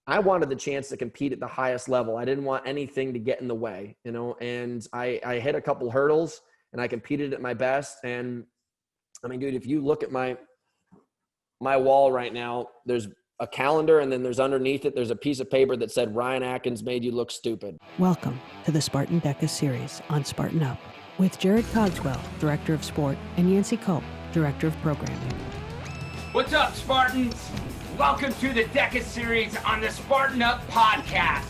I wanted the chance to compete at the highest level. I didn't want anything to get in the way, and I hit a couple hurdles and I competed at my best. And I mean, dude, if you look at my wall right now, there's a calendar, and then there's underneath it, there's a piece of paper that said Ryan Atkins made you look stupid. Welcome to the Spartan DEKA Series on SpartanUp with Jarod Cogswell, Director of Sport, and Yancy Culp, Director of Programming. What's up, Spartans? Welcome to the DEKA Series on the SpartanUp podcast.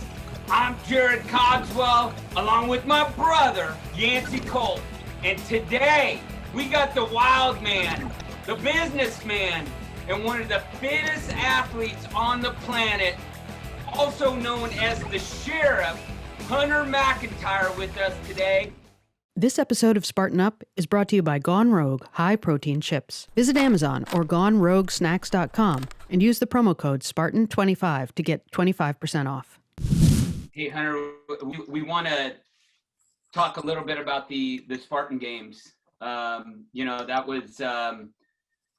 I'm Jarod Cogswell, along with my brother, Yancy Culp. And today, we got the wild man, the businessman, and one of the fittest athletes on the planet, also known as the Sheriff, Hunter McIntyre, with us today. This episode of SpartanUp is brought to you by Gone Rogue high-protein chips. Visit Amazon or GoneRogueSnacks.com and use the promo code SPARTAN25 to get 25% off. Hey, Hunter, we want to talk a little bit about the Spartan Games. That was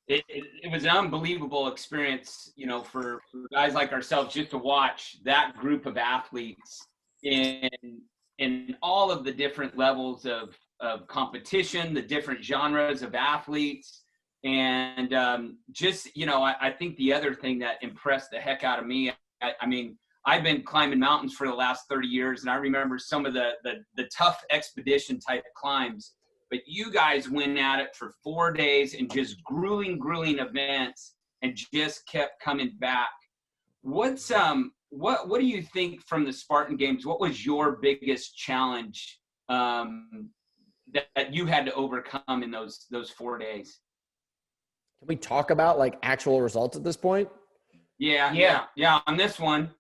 it was an unbelievable experience, for guys like ourselves, just to watch that group of athletes in all of the different levels of competition, the different genres of athletes. And I think the other thing that impressed the heck out of me, I mean, I've been climbing mountains for the last 30 years, and I remember some of the tough expedition type climbs. But you guys went at it for 4 days and just grueling events and just kept coming back. What do you think from the Spartan Games? What was your biggest challenge that you had to overcome in those 4 days? Can we talk about like actual results at this point? Yeah. On this one.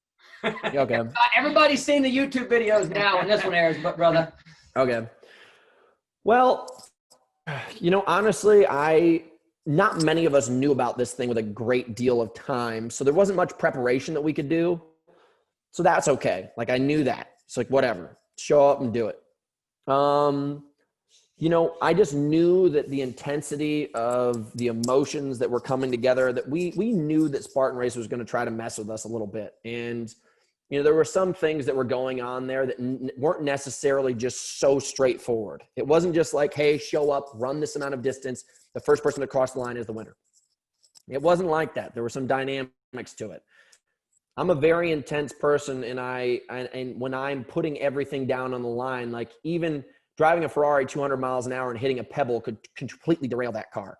Okay. Everybody's seen the YouTube videos now when this one airs, but brother. Okay. Well, honestly, not many of us knew about this thing with a great deal of time. So there wasn't much preparation that we could do. So that's okay. Like, I knew that. It's like, whatever, show up and do it. I just knew that the intensity of the emotions that were coming together, that we knew that Spartan Race was going to try to mess with us a little bit. And, there were some things that were going on there that weren't necessarily just so straightforward. It wasn't just like, hey, show up, run this amount of distance. The first person to cross the line is the winner. It wasn't like that. There were some dynamics to it. I'm a very intense person, and when I'm putting everything down on the line, like even driving a Ferrari 200 miles an hour and hitting a pebble could completely derail that car.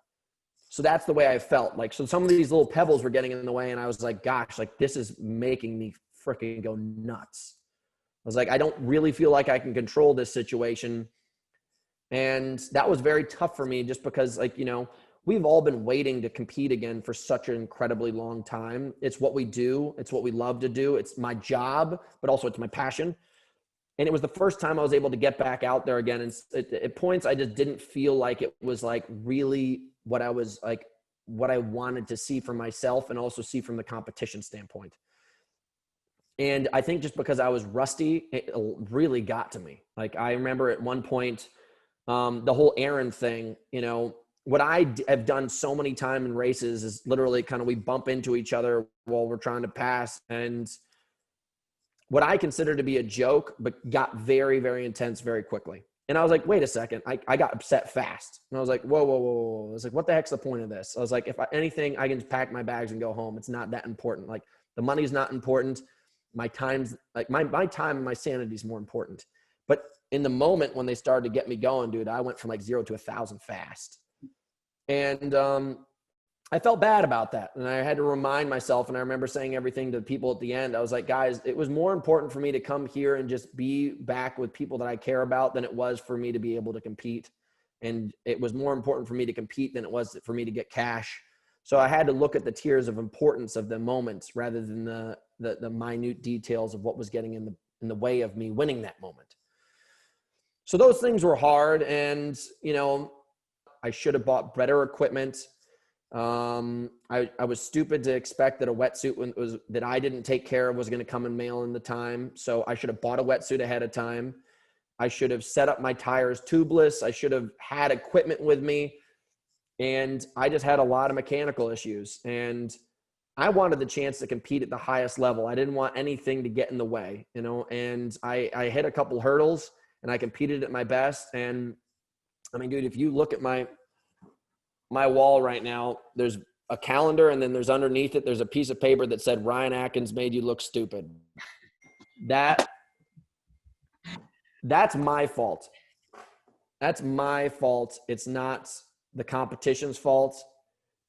So that's the way I felt. Like, so some of these little pebbles were getting in the way, and I was like, gosh, like this is making me freaking go nuts. I was like, I don't really feel like I can control this situation. And that was very tough for me, just because, like, we've all been waiting to compete again for such an incredibly long time. It's what we do. It's what we love to do. It's my job, but also it's my passion. And it was the first time I was able to get back out there again. And at points, I just didn't feel like it was like really what I wanted to see for myself, and also see from the competition standpoint. And I think just because I was rusty, it really got to me. Like, I remember at one point, the whole errand thing, what I have done so many times in races is literally kind of, we bump into each other while we're trying to pass. And what I consider to be a joke, but got very, very intense very quickly. And I was like, wait a second, I got upset fast. And I was like, whoa. I was like, what the heck's the point of this? I was like, if anything, I can just pack my bags and go home. It's not that important. Like, the money's not important. My time's like my time and my sanity is more important. But in the moment when they started to get me going, dude, I went from like 0 to 1,000 fast. And I felt bad about that. And I had to remind myself, and I remember saying everything to people at the end. I was like, guys, it was more important for me to come here and just be back with people that I care about than it was for me to be able to compete. And it was more important for me to compete than it was for me to get cash. So I had to look at the tiers of importance of the moments rather than the minute details of what was getting in the way of me winning that moment. So those things were hard, and I should have bought better equipment. I was stupid to expect that a wetsuit that I didn't take care of was going to come in mail in the time. So I should have bought a wetsuit ahead of time. I should have set up my tires tubeless. I should have had equipment with me. And I just had a lot of mechanical issues. And I wanted the chance to compete at the highest level. I didn't want anything to get in the way, you know, and I hit a couple hurdles and I competed at my best. And I mean, dude, if you look at my wall right now, there's a calendar, and then there's underneath it, there's a piece of paper that said Ryan Atkins made you look stupid. That's my fault. That's my fault. It's not the competition's fault.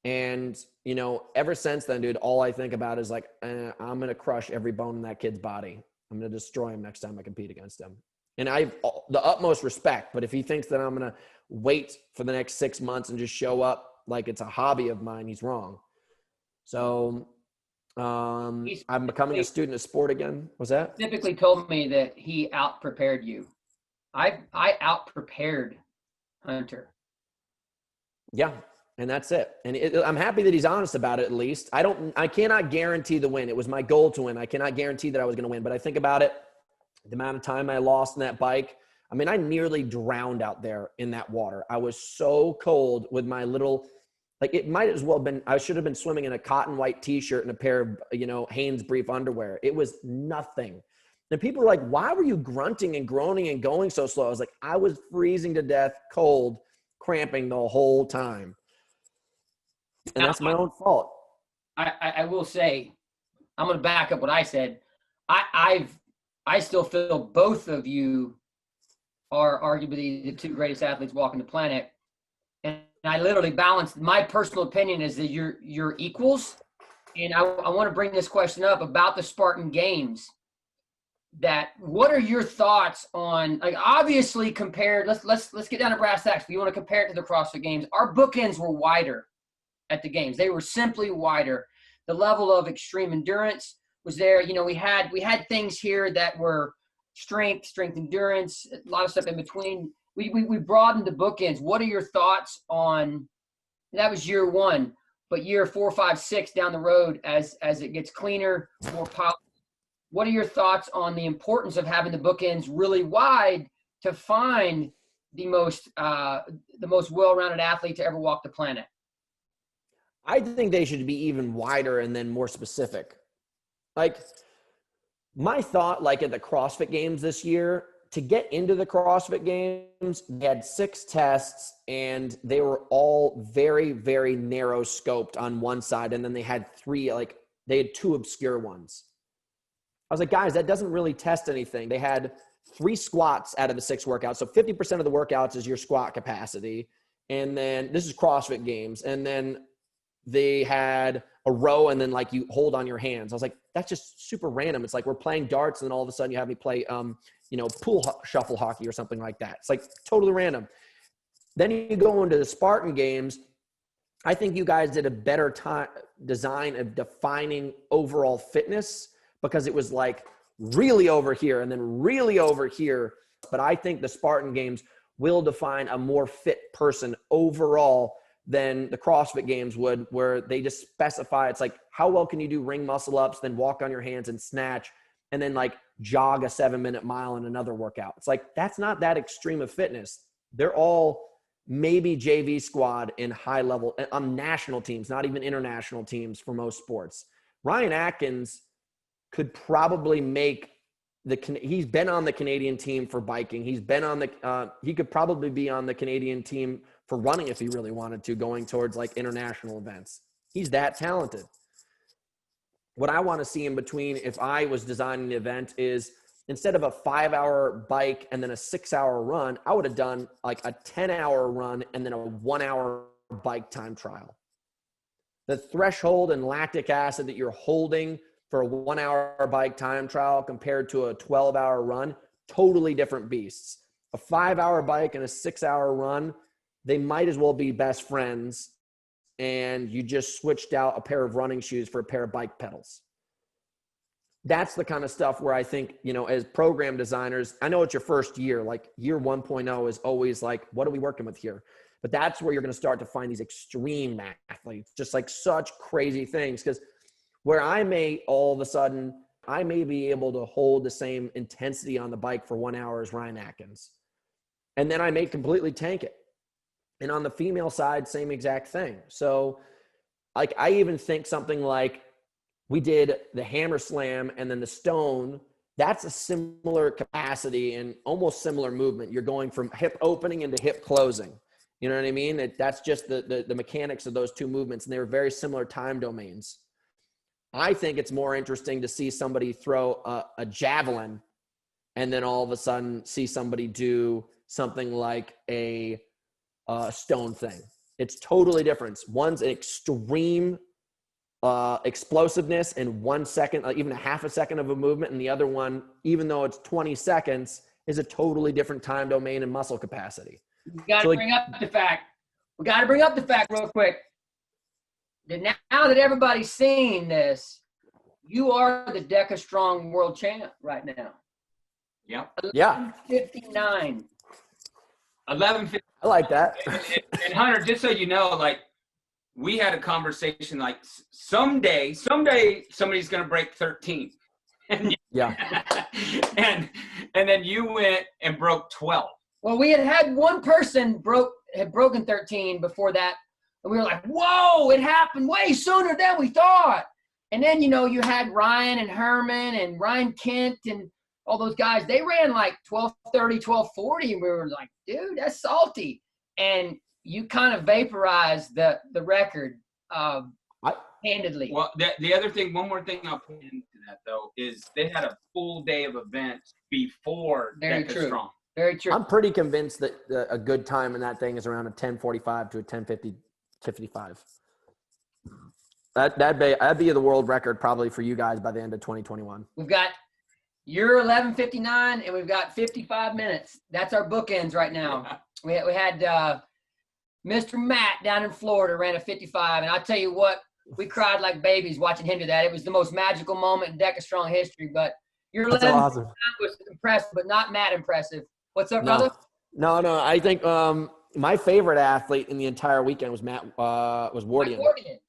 And, you know, ever since then, dude, all I think about is like, I'm going to crush every bone in that kid's body. I'm going to destroy him next time I compete against him. And I have the utmost respect, but if he thinks that I'm going to wait for the next 6 months and just show up like it's a hobby of mine, he's wrong. So I'm becoming a student of sport again. Was that? Typically told me that he out-prepared you. I out-prepared Hunter. Yeah. And that's it. And I'm happy that he's honest about it, at least. I cannot guarantee the win. It was my goal to win. I cannot guarantee that I was going to win, but I think about it, the amount of time I lost in that bike. I mean, I nearly drowned out there in that water. I was so cold with my little, like, it might as well have been, I should have been swimming in a cotton white t-shirt and a pair of, you know, Hanes brief underwear. It was nothing. And people were like, why were you grunting and groaning and going so slow? I was like, I was freezing to death, cold, cramping the whole time. And that's my own fault. I will say, I'm going to back up what I said. I still feel both of you are arguably the two greatest athletes walking the planet. And I literally balanced. My personal opinion is that you're equals. And I want to bring this question up about the Spartan Games. That what are your thoughts on, like, obviously compared, let's get down to brass tacks. If you want to compare it to the CrossFit Games, our bookends were wider at the games. They were simply wider. The level of extreme endurance was there. You know, we had things here that were strength, endurance, a lot of stuff in between. We broadened the bookends. What are your thoughts on, that was year one, but year 4, 5, 6 down the road as it gets cleaner, more polished? What are your thoughts on the importance of having the bookends really wide to find the most well-rounded athlete to ever walk the planet? I think they should be even wider and then more specific. Like, my thought, like at the CrossFit Games this year, to get into the CrossFit Games, they had 6 tests and they were all very, very narrow scoped on one side. And then they had 3, like they had 2 obscure ones. I was like, guys, that doesn't really test anything. They had 3 squats out of the 6 workouts. So 50% of the workouts is your squat capacity. And then this is CrossFit Games. And then they had a row and then like you hold on your hands. I was like, that's just super random. It's like we're playing darts and then all of a sudden you have me play, pool shuffle hockey or something like that. It's like totally random. Then you go into the Spartan Games. I think you guys did a better design of defining overall fitness because it was like really over here and then really over here. But I think the Spartan Games will define a more fit person overall than the CrossFit Games would, where they just specify, it's like, how well can you do ring muscle ups, then walk on your hands and snatch, and then like jog a 7-minute mile in another workout. It's like, that's not that extreme of fitness. They're all maybe JV squad in high level, on national teams, not even international teams for most sports. Ryan Atkins could probably make he's been on the Canadian team for biking. He's been on he could probably be on the Canadian team for running if he really wanted to, going towards like international events. He's that talented. What I want to see in between, if I was designing the event, is instead of a 5-hour bike and then a 6-hour run, I would have done like a 10-hour run and then a 1-hour bike time trial. The threshold and lactic acid that you're holding for a 1-hour bike time trial compared to a 12-hour run, totally different beasts. A 5-hour bike and a 6-hour run, they might as well be best friends, and you just switched out a pair of running shoes for a pair of bike pedals. That's the kind of stuff where I think, as program designers, I know it's your first year, like year 1.0 is always like, what are we working with here? But that's where you're going to start to find these extreme athletes, just like such crazy things. Because where I may all of a sudden, I may be able to hold the same intensity on the bike for 1 hour as Ryan Atkins. And then I may completely tank it. And on the female side, same exact thing. So like, I even think something like we did the hammer slam and then the stone. That's a similar capacity and almost similar movement. You're going from hip opening into hip closing. You know what I mean? That's just the mechanics of those two movements, and they were very similar time domains. I think it's more interesting to see somebody throw a javelin and then all of a sudden see somebody do something like a stone thing. It's totally different. One's an extreme explosiveness in 1 second, even a half a second of a movement, and the other one, even though it's 20 seconds, is a totally different time domain and muscle capacity. We got to bring up the fact. We got to bring up the fact real quick. That now that everybody's seeing this, you are the DEKA Strong World Champ right now. Yep. Yeah. 59. 11:50. I like that. And Hunter, just so you know, like, we had a conversation like someday somebody's going to break 13. And Yeah. and then you went and broke 12. Well, we had one person had broken 13 before that. And we were like, whoa, it happened way sooner than we thought. And then, you had Ryan and Herman and Ryan Kent and all those guys. They ran like 12:30, 12:40. And we were like, dude, that's salty. And you kind of vaporized the record handedly. Well, the other thing, one more thing I'll put into that, though, is they had a full day of events before DEKA Strong. Very true. I'm pretty convinced that a good time in that thing is around a 10:45 to a 10:55. That'd be the world record probably for you guys by the end of 2021. We've got your 11:59 and we've got 55 minutes. That's our bookends right now. We had Mr. Matt down in Florida ran a 55, and I'll tell you what, we cried like babies watching him do that. It was the most magical moment in DEKA Strong history. But your 11 awesome. Was impressive, but not Matt impressive. What's up, brother? No. I think my favorite athlete in the entire weekend was Wardian.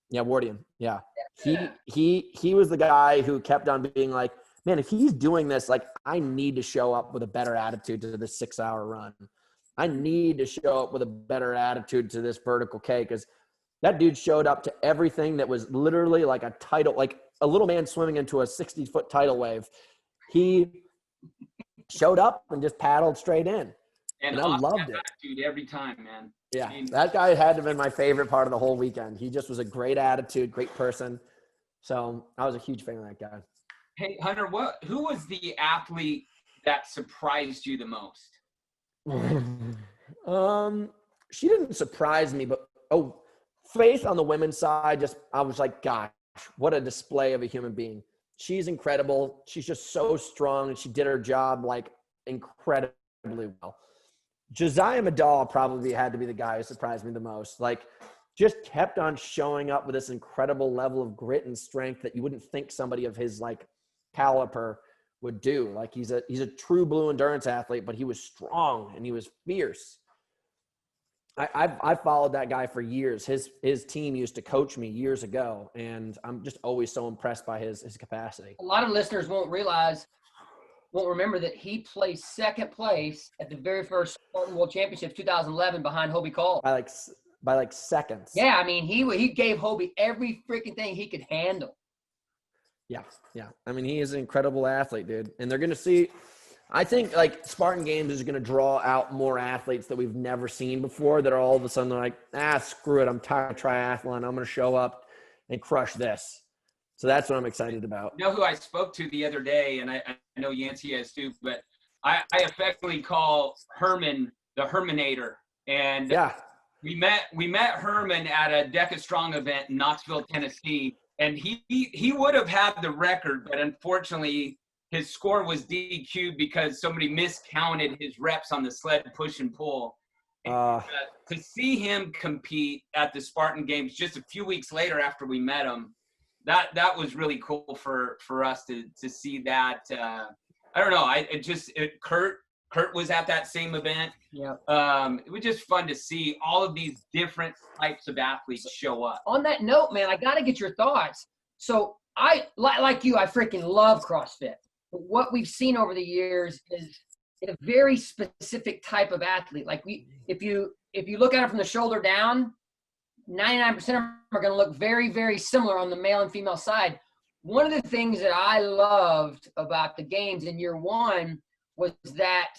Yeah, Wardian. Yeah. He was the guy who kept on being like, man, if he's doing this, like, I need to show up with a better attitude to this 6-hour run. I need to show up with a better attitude to this vertical K, because that dude showed up to everything that was literally like a tidal, like a little man swimming into a 60-foot tidal wave. He showed up and just paddled straight in. And I loved it. Attitude every time, man. Yeah, that guy had to have been my favorite part of the whole weekend. He just was a great attitude, great person. So I was a huge fan of that guy. Hey, Hunter, who was the athlete that surprised you the most? She didn't surprise me, but Faith on the women's side, I was like, gosh, what a display of a human being. She's incredible. She's just so strong, and she did her job like incredibly well. Josiah Madal probably had to be the guy who surprised me the most. Like, just kept on showing up with this incredible level of grit and strength that you wouldn't think somebody of his like caliber would do. Like, he's a true blue endurance athlete, but he was strong and he was fierce. I've followed that guy for years. His team used to coach me years ago, and I'm just always so impressed by his capacity. A lot of listeners won't remember that he placed second place at the very first Spartan World Championships 2011 behind Hobie Culp. By like seconds. Yeah, I mean, he gave Hobie every freaking thing he could handle. Yeah. I mean, he is an incredible athlete, dude. And they're going to see – I think, like, Spartan Games is going to draw out more athletes that we've never seen before that are all of a sudden like, screw it, I'm tired of triathlon. I'm going to show up and crush this. So that's what I'm excited about. You know who I spoke to the other day, and I know Yancy has too, but I affectionately call Herman the Hermanator. And yeah, we met Herman at a DEKA Strong event in Knoxville, Tennessee. And he would have had the record, but unfortunately his score was DQ'd because somebody miscounted his reps on the sled push and pull. To see him compete at the Spartan Games just a few weeks later after we met him, that was really cool for us to see that. I don't know. Kurt was at that same event. Yeah. It was just fun to see all of these different types of athletes show up. On that note, man, I got to get your thoughts. So I freaking love CrossFit. But what we've seen over the years is a very specific type of athlete. Like if you look at it from the shoulder down, 99% of them are going to look very, very similar on the male and female side. one of the things that I loved about the games in year one was that,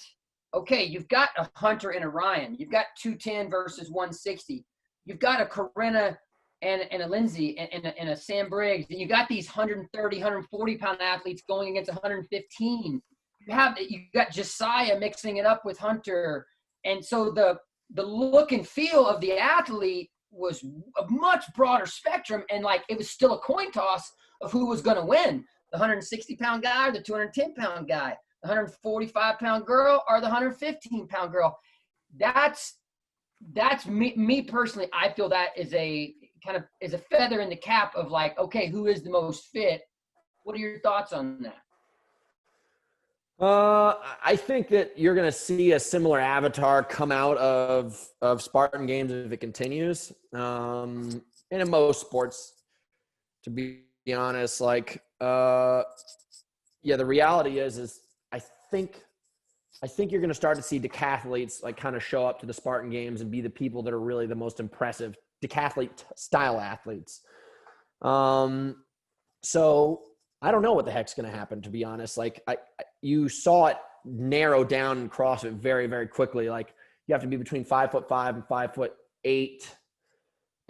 okay, you've got a Hunter and a Ryan. You've got 210 versus 160. You've got a Corinna and a Lindsay and a Sam Briggs. And you got these 130, 140-pound athletes going against 115. You got Josiah mixing it up with Hunter. And so the look and feel of the athlete was a much broader spectrum. And, like, it was still a coin toss of who was going to win, the 160-pound guy or the 210-pound guy, the 145-pound girl or the 115-pound girl. That's me personally. I feel that is a feather in the cap of, like, okay, who is the most fit? What are your thoughts on that? I think that you're going to see a similar avatar come out of Spartan Games if it continues. And in most sports, to be honest, like, the reality is I think you're going to start to see decathletes, like, kind of show up to the Spartan Games and be the people that are really the most impressive decathlete style athletes. So I don't know what the heck's going to happen, to be honest. Like, you saw it narrow down in CrossFit very, very quickly. Like, you have to be between 5'5" and 5'8"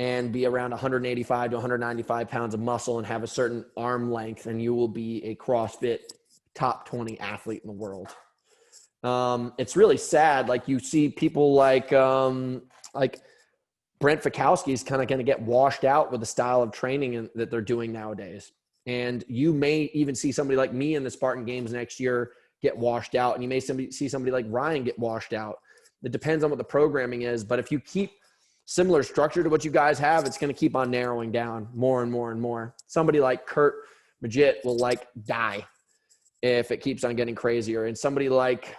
and be around 185 to 195 pounds of muscle and have a certain arm length, and you will be a CrossFit top 20 athlete in the world. It's really sad. Like, you see people like Brent Fikowski is kind of going to get washed out with the style of training that they're doing nowadays. And you may even see somebody like me in the Spartan Games next year get washed out. And you may see somebody like Ryan get washed out. It depends on what the programming is. But if you keep similar structure to what you guys have, it's going to keep on narrowing down more and more and more. Somebody like Kurt Majit will, like, die if it keeps on getting crazier. And somebody like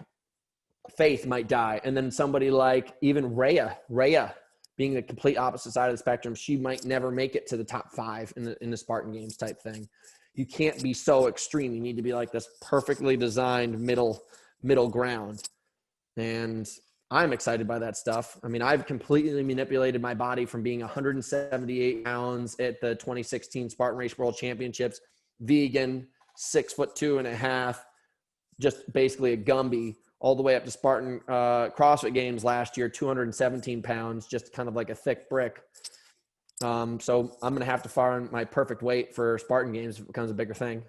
Faith might die. And then somebody like even Rhea being the complete opposite side of the spectrum, she might never make it to the top 5 in the Spartan Games type thing. You can't be so extreme. You need to be like this perfectly designed middle ground. And I'm excited by that stuff. I mean, I've completely manipulated my body from being 178 pounds at the 2016 Spartan Race World Championships, vegan, 6'2.5", just basically a Gumby, all the way up to Spartan CrossFit Games last year, 217 pounds, just kind of like a thick brick. So I'm going to have to find my perfect weight for Spartan Games if it becomes a bigger thing.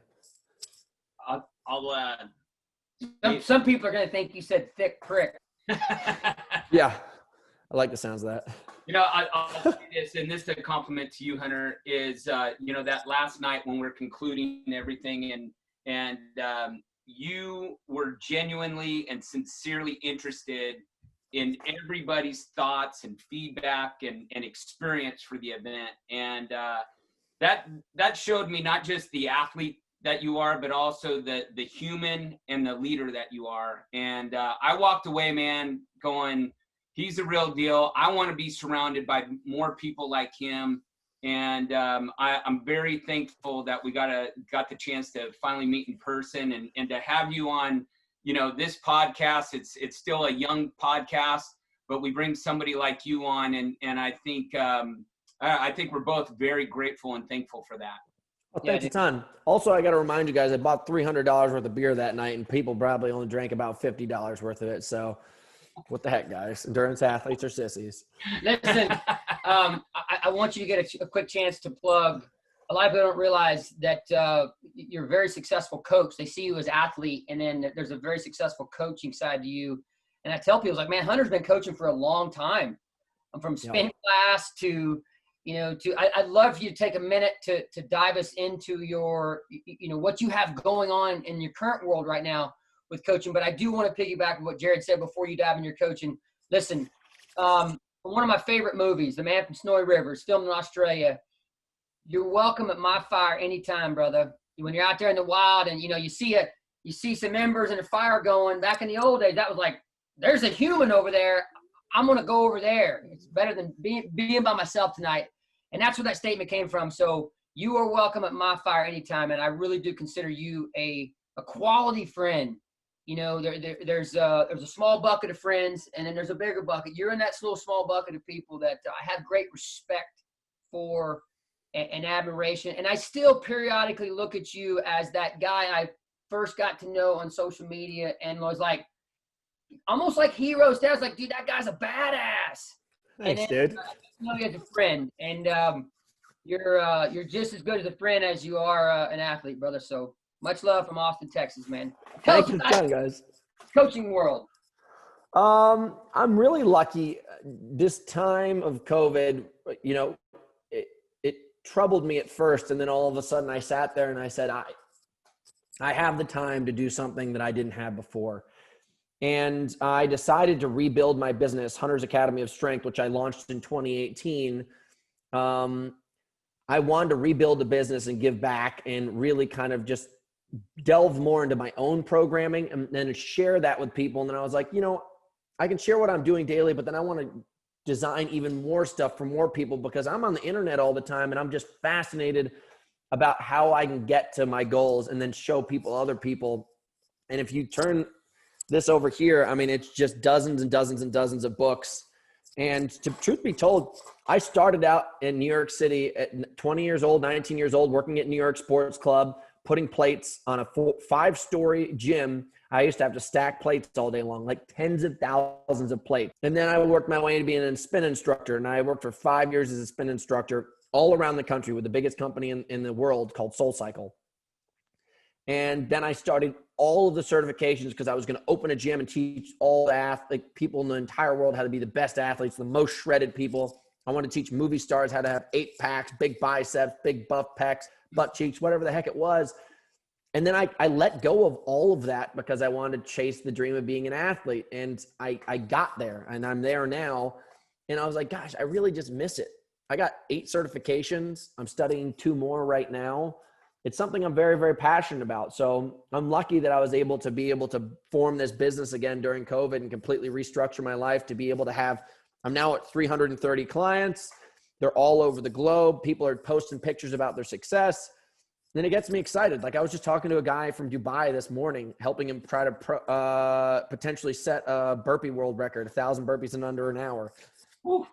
Some people are going to think you said thick prick. Yeah, I like the sounds of that. You know, I'll say this, and this is a compliment to you, Hunter, is, that last night when we're concluding everything and you were genuinely and sincerely interested in everybody's thoughts and feedback and experience for the event. And that showed me not just the athlete that you are, but also the human and the leader that you are. And I walked away, man, going, he's a real deal. I want to be surrounded by more people like him. And I'm very thankful that we got the chance to finally meet in person and to have you on, this podcast. It's still a young podcast, but we bring somebody like you on, and I think we're both very grateful and thankful for that. Well, thanks a ton. Also, I got to remind you guys, I bought $300 worth of beer that night, and people probably only drank about $50 worth of it. So what the heck, guys? Endurance athletes are sissies. Listen, I want you to get a quick chance to plug. A lot of people don't realize that you're a very successful coach. They see you as an athlete, and then there's a very successful coaching side to you. And I tell people, like, man, Hunter's been coaching for a long time. I'm from spin class to I'd love for you to take a minute to dive us into your, what you have going on in your current world right now with coaching. But I do want to piggyback on what Jarod said before you dive in your coaching. Listen, one of my favorite movies, The Man from Snowy River, is filmed in Australia. You're welcome at my fire anytime, brother. When you're out there in the wild and, you see some embers and a fire going. Back in the old days, that was like, there's a human over there. I'm going to go over there. It's better than being by myself tonight. And that's where that statement came from. So you are welcome at my fire anytime. And I really do consider you a quality friend. There's a small bucket of friends, and then there's a bigger bucket. You're in that little small bucket of people that I have great respect for and admiration. And I still periodically look at you as that guy I first got to know on social media and was like, almost like hero status. Like, dude, that guy's a badass. Thanks, and then, dude. I know you as a friend, and you're just as good as a friend as you are an athlete, brother. So much love from Austin, Texas, man. Tell Thank us you, about guys. coaching world. I'm really lucky. This time of COVID, you know, it troubled me at first, and then all of a sudden I sat there and I said, I have the time to do something that I didn't have before. And I decided to rebuild my business, Hunter's Academy of Strength, which I launched in 2018. I wanted to rebuild the business and give back and really kind of just delve more into my own programming and then share that with people. And then I was like, you know, I can share what I'm doing daily, but then I want to design even more stuff for more people because I'm on the internet all the time and I'm just fascinated about how I can get to my goals and then show people other people. And if you turn this over here, I mean, it's just dozens and dozens and dozens of books. And to truth be told, I started out in New York City at 20 years old, 19 years old, working at New York Sports Club, putting plates on a 5-story gym. I used to have to stack plates all day long, like tens of thousands of plates. And then I worked my way into being a spin instructor. And I worked for 5 years as a spin instructor all around the country with the biggest company in the world called SoulCycle. And then I started all of the certifications because I was going to open a gym and teach all people in the entire world how to be the best athletes, the most shredded people. I want to teach movie stars how to have 8 packs, big biceps, big buff pecs, butt cheeks, whatever the heck it was. And then I let go of all of that because I wanted to chase the dream of being an athlete. And I got there and I'm there now. And I was like, gosh, I really just miss it. I got 8 certifications. I'm studying 2 more right now. It's something I'm very, very passionate about. So I'm lucky that I was able to form this business again during COVID and completely restructure my life to be able to have, I'm now at 330 clients. They're all over the globe. People are posting pictures about their success. Then it gets me excited. Like I was just talking to a guy from Dubai this morning, helping him try to potentially set a burpee world record, 1,000 burpees in under an hour. Woo.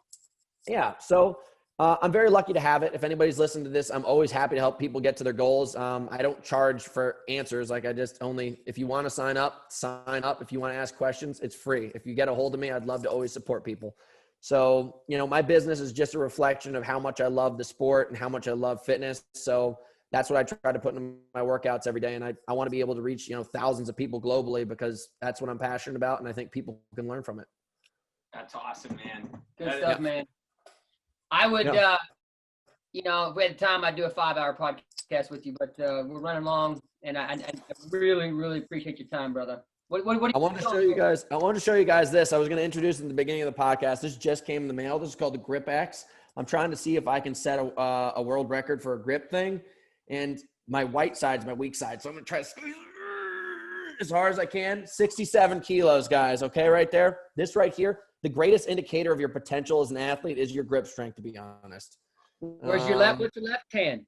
Yeah. So I'm very lucky to have it. If anybody's listening to this, I'm always happy to help people get to their goals. I don't charge for answers. Like if you want to sign up, sign up. If you want to ask questions, it's free. If you get a hold of me, I'd love to always support people. So, you know, my business is just a reflection of how much I love the sport and how much I love fitness. So that's what I try to put in my workouts every day. And I want to be able to reach, you know, thousands of people globally because that's what I'm passionate about. And I think people can learn from it. That's awesome, man. Good stuff, man. I would, you know, if we had time, I'd do a 5-hour podcast with you, but we're running long, and I really, really appreciate your time, brother. What I wanted to show you guys. I wanted to show you guys this. I was going to introduce it in the beginning of the podcast. This just came in the mail. This is called the Grip X. I'm trying to see if I can set a world record for a grip thing, and my white side's my weak side, so I'm going to try to squeeze as hard as I can. 67 kilos, guys. Okay, right there. This right here. The greatest indicator of your potential as an athlete is your grip strength, to be honest. Where's your left? What's your left hand?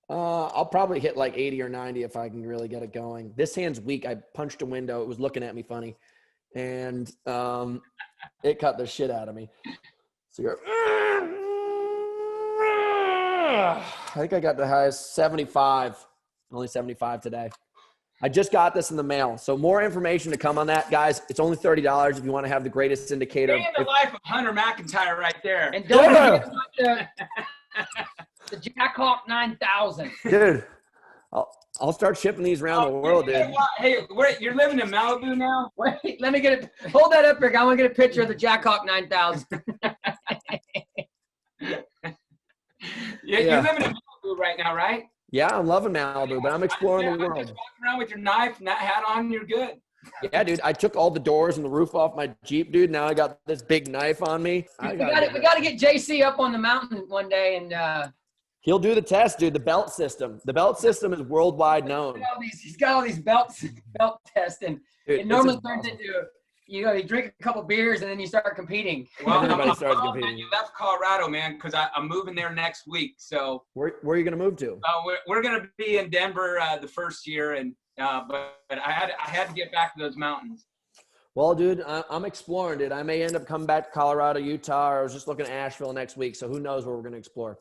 I'll probably hit like 80 or 90 if I can really get it going. This hand's weak. I punched a window. It was looking at me funny. And it cut the shit out of me. So I think I got the highest 75. Only 75 today. I just got this in the mail. So more information to come on that, guys. It's only $30 if you want to have the greatest indicator. The life of Hunter McIntyre right there. And don't forget about the Jackhawk 9000. Dude, I'll start shipping these around the world, dude. Hey, you're living in Malibu now? Wait, let me get it. Hold that up, Rick. I want to get a picture of the Jackhawk 9000. You're living in Malibu right now, right? Yeah, I'm loving Malibu, but I'm exploring the world. Just walking around with your knife and that hat on, you're good. Yeah, dude, I took all the doors and the roof off my Jeep, dude. Now I got this big knife on me. We got to get JC up on the mountain one day, and he'll do the test, dude. The belt system. The belt system is worldwide known. He's got all these belt tests, and dude, it normally turns into, you know, you drink a couple beers and then you start competing. Well, everybody starts competing. You left Colorado, man, because I'm moving there next week. So where are you going to move to? We're going to be in Denver the first year, and but I had to get back to those mountains. Well, dude, I'm exploring, dude. I may end up coming back to Colorado, Utah, or I was just looking at Asheville next week. So who knows where we're going to explore.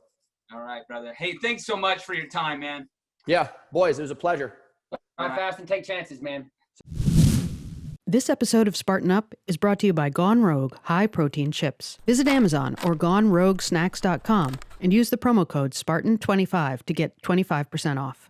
All right, brother. Hey, thanks so much for your time, man. Yeah, boys, it was a pleasure. Run fast and take chances, man. This episode of Spartan Up is brought to you by Gone Rogue High Protein Chips. Visit Amazon or GoneRogueSnacks.com and use the promo code Spartan25 to get 25% off.